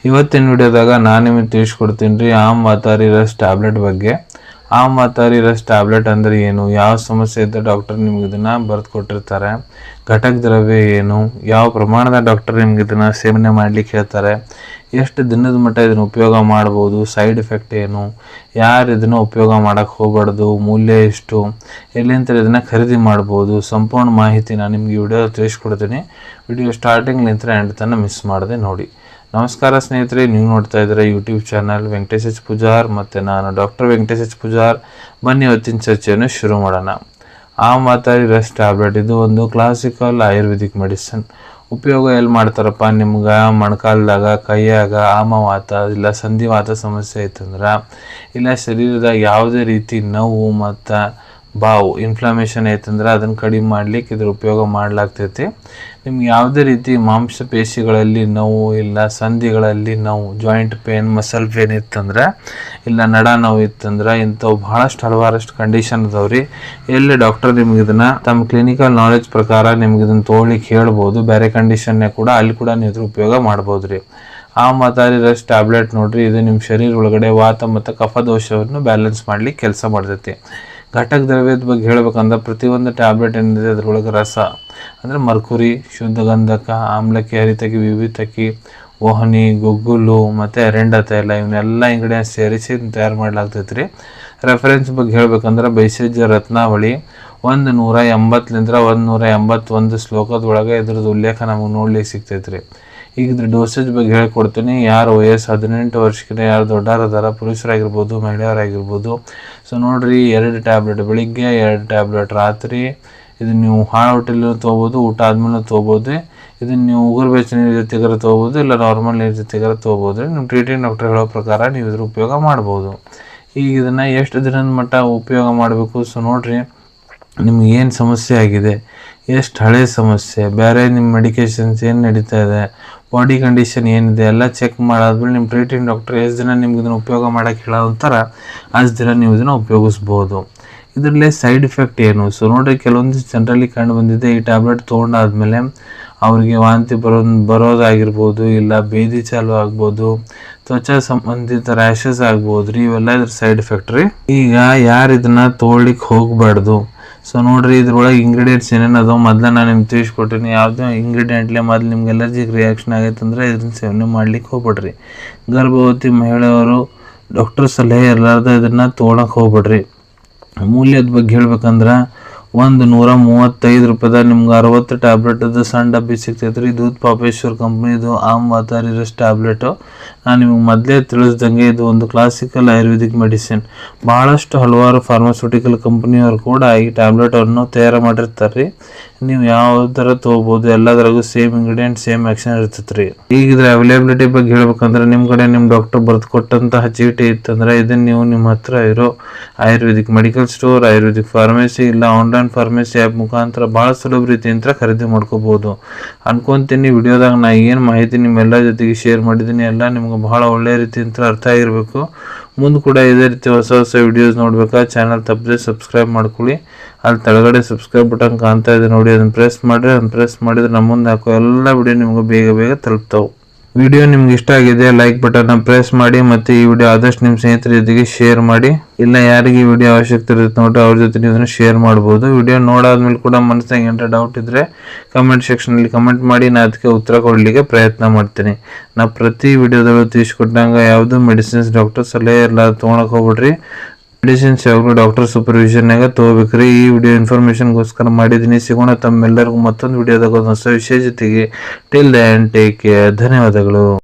ಇವತ್ತಿನ ವಿಡಿಯೋದಾಗ ನಾನು ನಿಮಗೆ ತಿಳಿಸ್ಕೊಡ್ತೀನಿ ರೀ ಆಮ್ ವಾತಾರಿ ರಸ್ ಟ್ಯಾಬ್ಲೆಟ್ ಬಗ್ಗೆ. ಆಮ್ ವಾತಾರಿ ರಸ್ ಟ್ಯಾಬ್ಲೆಟ್ ಅಂದರೆ ಏನು, ಯಾವ ಸಮಸ್ಯೆ ಇದ್ದ ಡಾಕ್ಟರ್ ನಿಮ್ಗೆ ಇದನ್ನು ಬರೆದು ಕೊಟ್ಟಿರ್ತಾರೆ, ಘಟಕ ದ್ರವ್ಯ ಏನು, ಯಾವ ಪ್ರಮಾಣದ ಡಾಕ್ಟರ್ ನಿಮ್ಗೆ ಇದನ್ನು ಸೇವನೆ ಮಾಡಲಿಕ್ಕೆ ಹೇಳ್ತಾರೆ, ಎಷ್ಟು ದಿನದ ಮಟ್ಟ ಇದನ್ನು ಉಪಯೋಗ ಮಾಡ್ಬೋದು, ಸೈಡ್ ಎಫೆಕ್ಟ್ ಏನು, ಯಾರು ಇದನ್ನು ಉಪಯೋಗ ಮಾಡೋಕ್ಕೆ ಹೋಗ್ಬಾರ್ದು, ಮೂಲ್ಯ ಎಷ್ಟು, ಎಲ್ಲಿಂದ ಇದನ್ನು ಖರೀದಿ ಮಾಡ್ಬೋದು, ಸಂಪೂರ್ಣ ಮಾಹಿತಿ ನಾನು ನಿಮ್ಗೆ ಈ ವಿಡಿಯೋ ತಿಳಿಸ್ಕೊಡ್ತೀನಿ. ವಿಡಿಯೋ ಸ್ಟಾರ್ಟಿಂಗ್ಲಿಂದ ಎಂಡ್ ತನಕ ಮಿಸ್ ಮಾಡದೆ ನೋಡಿ. ನಮಸ್ಕಾರ ಸ್ನೇಹಿತರೆ, ನೀವು ನೋಡ್ತಾ ಇದ್ದಾರೆ YouTube channel Venkatesh H Pujar ಮತ್ತು ನಾನು ಡಾಕ್ಟರ್ ವೆಂಕಟೇಶ್ ಎಚ್ ಪೂಜಾರ್. ಬನ್ನಿ ಇವತ್ತಿನ ಚರ್ಚೆಯನ್ನು ಶುರು ಮಾಡೋಣ. ಆಮ್ ವಾತಾರಿ ರಸ್ ಟ್ಯಾಬ್ಲೆಟ್ ಇದು ಒಂದು ಕ್ಲಾಸಿಕಲ್ ಆಯುರ್ವೇದಿಕ್ ಮೆಡಿಸಿನ್. ಉಪಯೋಗ ಎಲ್ಲಿ ಮಾಡ್ತಾರಪ್ಪ, ನಿಮ್ಗೆ ಮೊಣಕಾಲ್ದಾಗ, ಕೈಯಾಗ ಆಮವಾತ ಇಲ್ಲ ಸಂಧಿವಾತ ಸಮಸ್ಯೆ ಐತಂದ್ರೆ, ಇಲ್ಲ ಶರೀರದ ಯಾವುದೇ ರೀತಿ ನೋವು ಮತ್ತು ಬಾವು ಇನ್ಫ್ಲಮೇಷನ್ ಐತಂದ್ರೆ ಅದನ್ನು ಕಡಿಮೆ ಮಾಡ್ಲಿಕ್ಕೆ ಇದ್ರ ಉಪಯೋಗ ಮಾಡಲಾಗ್ತೈತಿ. ನಿಮ್ಗೆ ಯಾವುದೇ ರೀತಿ ಮಾಂಸಪೇಶಿಗಳಲ್ಲಿ ನೋವು ಇಲ್ಲ ಸಂಧಿಗಳಲ್ಲಿ ನೋವು, ಜಾಯಿಂಟ್ ಪೇನ್, ಮಸಲ್ ಪೇನ್ ಇತ್ತಂದ್ರೆ, ಇಲ್ಲ ನಡ ನೋವು ಇತ್ತಂದ್ರೆ, ಇಂಥವು ಭಾಳಷ್ಟು ಹಲವಾರಷ್ಟು ಕಂಡೀಷನ್ ಅದಾವ್ರಿ. ಎಲ್ಲಿ ಡಾಕ್ಟರ್ ನಿಮ್ಗೆ ಇದನ್ನು ತಮ್ಮ ಕ್ಲಿನಿಕಲ್ ನಾಲೆಜ್ ಪ್ರಕಾರ ನಿಮ್ಗೆ ಇದನ್ನು ತೊಗೊಳ್ಲಿಕ್ಕೆ ಹೇಳ್ಬೋದು. ಬೇರೆ ಕಂಡೀಷನ್ನೇ ಕೂಡ ಅಲ್ಲಿ ಕೂಡ ನೀವು ಇದ್ರ ಉಪಯೋಗ ಮಾಡ್ಬೋದು ರೀ. ಆಮ್ ವಾತಾರಿ ರಸ್ ಟ್ಯಾಬ್ಲೆಟ್ ನೋಡ್ರಿ, ಇದು ನಿಮ್ಮ ಶರೀರ ಒಳಗಡೆ ವಾತ ಮತ್ತು ಕಫದೋಷವನ್ನು ಬ್ಯಾಲೆನ್ಸ್ ಮಾಡ್ಲಿಕ್ಕೆ ಕೆಲಸ ಮಾಡ್ತೈತಿ. ಘಟಕ ದ್ರವ್ಯದ ಬಗ್ಗೆ ಹೇಳ್ಬೇಕಂದ್ರೆ ಪ್ರತಿಯೊಂದು ಟ್ಯಾಬ್ಲೆಟ್ ಏನಿದೆ ಅದ್ರೊಳಗೆ ರಸ ಅಂದರೆ ಮರ್ಕುರಿ, ಶುದ್ಧ ಗಂಧಕ, ಆಮ್ಲಕ್ಕೆ, ಹರಿತಕಿ, ವಿವಿತಕಿ, ಓಹನಿ, ಗುಗ್ಗುಲು ಮತ್ತು ಎರೆಂಡ ತೈಲ ಇವನ್ನೆಲ್ಲ ಇಂಗ್ರೀಡಿಯೆಂಟ್ಸ್ ಸೇರಿಸಿ ತಯಾರು ಮಾಡಲಾಗ್ತೈತೆ ರೀ. ರೆಫರೆನ್ಸ್ ಬಗ್ಗೆ ಹೇಳ್ಬೇಕಂದ್ರೆ ಬೈಸೇಜ್ ರತ್ನಾವಳಿ 180 181 ಶ್ಲೋಕದೊಳಗೆ ಇದ್ರದ್ದು ಉಲ್ಲೇಖ ನಮಗೆ ನೋಡ್ಲಿಕ್ಕೆ ಸಿಗ್ತೈತೆ ರೀ. ಈಗ ಇದ್ರ ಡೋಸೇಜ್ ಬಗ್ಗೆ ಹೇಳ್ಕೊಡ್ತೀನಿ. ಯಾರು ವಯಸ್ಸು 18 ವರ್ಷಕ್ಕಿಂತ ಯಾರು ದೊಡ್ಡವರದಾರ, ಪುರುಷರಾಗಿರ್ಬೋದು ಮಹಿಳೆಯರಾಗಿರ್ಬೋದು. ಸೊ ನೋಡ್ರಿ, 2 ಟ್ಯಾಬ್ಲೆಟ್ ಬೆಳಿಗ್ಗೆ, 2 ಟ್ಯಾಬ್ಲೆಟ್ ರಾತ್ರಿ. ಇದನ್ನು ನೀವು ಹಾಳು ಹೊಟ್ಟೆಲ್ಲೂ ತೊಗೋಬೋದು, ಊಟ ಆದ್ಮೇಲೆ ತೊಗೋಬೋದು. ಇದನ್ನು ನೀವು ಉಗುರು ಬೆಚ್ಚ ನೀರು ಜೊತೆಗಾರ ತೊಗೋಬೋದು, ಇಲ್ಲ ನಾರ್ಮಲ್ ನೀರು ಜೊತೆಗಾರ ತೊಗೋಬೋದು. ನಿಮ್ಮ ಟ್ರೀಟಿಂಗ್ ಡಾಕ್ಟರ್ ಹೇಳೋ ಪ್ರಕಾರ ನೀವು ಇದ್ರ ಉಪಯೋಗ ಮಾಡ್ಬೋದು. ಈಗ ಇದನ್ನು ಎಷ್ಟು ದಿನದ ಮಟ್ಟ ಉಪಯೋಗ ಮಾಡಬೇಕು. ಸೊ ನೋಡ್ರಿ, ನಿಮ್ಗೆ ಏನು ಸಮಸ್ಯೆ ಆಗಿದೆ, ಎಷ್ಟು ಹಳೆ ಸಮಸ್ಯೆ, ಬೇರೆ ನಿಮ್ಮ ಮೆಡಿಕೇಷನ್ಸ್ ಏನು ನಡೀತಾ ಇದೆ, ಬಾಡಿ ಕಂಡೀಷನ್ ಏನಿದೆ ಎಲ್ಲ ಚೆಕ್ ಮಾಡಾದ್ಮೇಲೆ ನಿಮ್ಮ ಟ್ರೀಟಿಂಗ್ ಡಾಕ್ಟರ್ ಎಷ್ಟು ದಿನ ನಿಮ್ಗೆ ಇದನ್ನು ಉಪಯೋಗ ಮಾಡೋಕ್ಕೆ ಹೇಳೋಂತಾರ ಅಷ್ಟು ದಿನ ನೀವು ಇದನ್ನು ಉಪಯೋಗಿಸ್ಬೋದು. ಇದರಲ್ಲೇ ಸೈಡ್ ಎಫೆಕ್ಟ್ ಏನು. ಸೊ ನೋಡಿರಿ, ಕೆಲವೊಂದು ಜನರಲ್ಲಿ ಕಂಡು ಬಂದಿದೆ, ಈ ಟ್ಯಾಬ್ಲೆಟ್ ತೊಗೊಂಡಾದ್ಮೇಲೆ ಅವ್ರಿಗೆ ವಾಂತಿ ಬರೋದಾಗಿರ್ಬೋದು, ಇಲ್ಲ ಬೇದಿ ಚಾಲು ಆಗ್ಬೋದು, ತ್ವಚಾ ಸಂಬಂಧಿತ ರ್ಯಾಷಸ್ ಆಗ್ಬೋದು ರೀ. ಇವೆಲ್ಲ ಇದ್ರ ಸೈಡ್ ಎಫೆಕ್ಟ್ ರೀ. ಈಗ ಯಾರು ಇದನ್ನು ತೊಗೊಳ್ಲಿಕ್ಕೆ ಹೋಗಬಾರ್ದು. ಸೊ ನೋಡ್ರಿ, ಇದ್ರೊಳಗೆ ಇಂಗ್ರೀಡಿಯೆಂಟ್ಸ್ ಏನೇನು ಅದಾವೆ ಮೊದಲು ನಾನು ನಿಮ್ಗೆ ತಿಳಿಸ್ಕೊಟ್ಟಿನಿ. ಯಾವುದೋ ಇಂಗ್ರೀಡಿಯೆಂಟ್ಲೆ ಮೊದಲು ನಿಮ್ಗೆ ಎಲರ್ಜಿಗೆ ರಿಯಾಕ್ಷನ್ ಆಗೈತೆ ಅಂದರೆ ಇದನ್ನ ಸೇವನೆ ಮಾಡ್ಲಿಕ್ಕೆ ಹೋಗ್ಬೇಡ್ರಿ. ಗರ್ಭವತಿ ಮಹಿಳೆಯರು ಡಾಕ್ಟರ್ ಸಲಹೆ ಇರಲಾರ್ದ ಇದನ್ನು ತೊಗೊಳಕ್ಕೆ ಹೋಗ್ಬೇಡ್ರಿ. ಮೂಲ್ಯದ ಬಗ್ಗೆ ಹೇಳ್ಬೇಕಂದ್ರೆ 135 ರೂಪಾಯಿದಾಗ ನಿಮ್ಗೆ 60 ಟ್ಯಾಬ್ಲೆಟದು ಸಣ್ಣ ಡಬ್ಬಿ ಸಿಗ್ತೈತೆ ರೀ. ದೂದ್ ಪಾಪೇಶ್ವರ್ ಕಂಪ್ನಿದು ಆಮ್ ವಾತಾರಿ ರಸ್ ಟ್ಯಾಬ್ಲೆಟು. ನಾನು ನಿಮಗೆ ಮೊದಲೇ ತಿಳಿಸ್ದಂಗೆ ಇದು ಒಂದು ಕ್ಲಾಸಿಕಲ್ ಆಯುರ್ವೇದಿಕ್ ಮೆಡಿಸಿನ್. ಭಾಳಷ್ಟು ಹಲವಾರು ಫಾರ್ಮಾಸ್ಯೂಟಿಕಲ್ ಕಂಪ್ನಿಯವರು ಕೂಡ ಈ ಟ್ಯಾಬ್ಲೆಟನ್ನು ತಯಾರು ಮಾಡಿರ್ತಾರೆ ರೀ. ನೀವು ಯಾವ ಥರ ತೊಗೋಬೋದು, ಎಲ್ಲದರಾಗೂ ಸೇಮ್ ಇಂಗ್ರೀಡಿಯೆಂಟ್, ಸೇಮ್ ಆ್ಯಕ್ಷನ್ ಇರ್ತೈತೆ ರೀ. ಈಗ ಇದ್ರ ಅವೈಲೇಬಿಲಿಟಿ ಬಗ್ಗೆ ಹೇಳ್ಬೇಕಂದ್ರೆ, ನಿಮ್ಮ ಕಡೆ ನಿಮ್ಮ ಡಾಕ್ಟರ್ ಬರೆದು ಕೊಟ್ಟಂತಹ ಚೀಟಿ ಇತ್ತಂದ್ರೆ ಇದನ್ನು ನೀವು ನಿಮ್ಮ ಹತ್ರ ಇರೋ Ayurvedic medical store, Ayurvedic pharmacy, ಇಲ್ಲ ಆನ್ಲೈನ್ ಫಾರ್ಮಸಿ ಆ್ಯಪ್ ಮುಖಾಂತರ ಭಾಳ ಸುಲಭ ರೀತಿಯಿಂದ ಖರೀದಿ ಮಾಡ್ಕೋಬೋದು ಅನ್ಕೊಂತೀನಿ. ವಿಡಿಯೋದಾಗ ನಾ ಏನು ಮಾಹಿತಿ ನಿಮ್ಮೆಲ್ಲ ಜೊತೆಗೆ ಶೇರ್ ಮಾಡಿದ್ದೀನಿ ಎಲ್ಲ ನಿಮ್ಗೆ ಭಾಳ ಒಳ್ಳೆಯ ರೀತಿಯಿಂದ ಅರ್ಥ ಆಗಿರಬೇಕು. ಮುಂದೆ ಕೂಡ ಇದೇ ರೀತಿ ಹೊಸ ವಿಡಿಯೋಸ್ ನೋಡ್ಬೇಕಾ ಚಾನಲ್ ತಪ್ಪದೆ ಸಬ್ಸ್ಕ್ರೈಬ್ ಮಾಡ್ಕೊಳ್ಳಿ. ಅಲ್ಲಿ ಕೆಳಗಡೆ ಸಬ್ಸ್ಕ್ರೈಬ್ ಬಟನ್ ಕಾಣ್ತಾ ಇದೆ ನೋಡಿ, ಅದನ್ನು ಪ್ರೆಸ್ ಮಾಡಿರಿ. ಅದನ್ನು ಪ್ರೆಸ್ ಮಾಡಿದ್ರೆ ನಮ್ಮ ಮುಂದೆ ಹಾಕೋ ಎಲ್ಲ ವಿಡಿಯೋ ನಿಮ್ಗೆ ಬೇಗ ತಲುಪ್ತಾವೆ. ವಿಡಿಯೋ ನಿಮ್ಗೆ ಇಷ್ಟ ಆಗಿದೆ ಲೈಕ್ ಬಟನ್ನ ಪ್ರೆಸ್ ಮಾಡಿ, ಮತ್ತು ಈ ವಿಡಿಯೋ ಆದಷ್ಟು ನಿಮ್ಮ ಸ್ನೇಹಿತರ ಜೊತೆಗೆ ಶೇರ್ ಮಾಡಿ. ಇಲ್ಲ ಯಾರಿಗೆ ಈ ವಿಡಿಯೋ ಅವಶ್ಯಕತೆ ಇರುತ್ತೆ ನೋಡ್ರಿ, ಅವ್ರ ಜೊತೆ ನೀವು ಇದನ್ನು ಶೇರ್ ಮಾಡ್ಬೋದು. ವಿಡಿಯೋ ನೋಡಾದ್ಮೇಲೆ ಕೂಡ ಮನಸ್ಸಾಗ ಏನಾರ ಡೌಟ್ ಇದ್ದರೆ ಕಮೆಂಟ್ ಸೆಕ್ಷನಲ್ಲಿ ಕಮೆಂಟ್ ಮಾಡಿ, ನಾನು ಅದಕ್ಕೆ ಉತ್ತರ ಕೊಡಲಿಕ್ಕೆ ಪ್ರಯತ್ನ ಮಾಡ್ತೀನಿ. ನಾ ಪ್ರತಿ ವಿಡಿಯೋದಲ್ಲೂ ತಿಳಿಸ್ಕೊಟ್ಟಂಗೆ ಯಾವುದೂ ಮೆಡಿಸಿನ್ಸ್ ಡಾಕ್ಟರ್ ಸಲಹೆ ಎಲ್ಲ ತೊಗೊಳಕ್ಕೆ ಹೋಗ್ಬಿಡ್ರಿ. ಮೆಡಿಸಿನ್ಸ್ ಯಾವಾಗಲೂ ಡಾಕ್ಟರ್ ಸೂಪರ್ವಿಷನ್ನಾಗ ತೊಗೋಬೇಕ್ರಿ. ಈ ವಿಡಿಯೋ ಇನ್ಫಾರ್ಮೇಷನ್ಗೋಸ್ಕರ ಮಾಡಿದ್ದೀನಿ. ಸಿಗೋಣ ತಮ್ಮೆಲ್ಲರಿಗೂ ಮತ್ತೊಂದು ವಿಡಿಯೋದಾಗ ಹೊಸ ವಿಷಯ ಜೊತೆಗೆ. Till then take care. ಧನ್ಯವಾದಗಳು.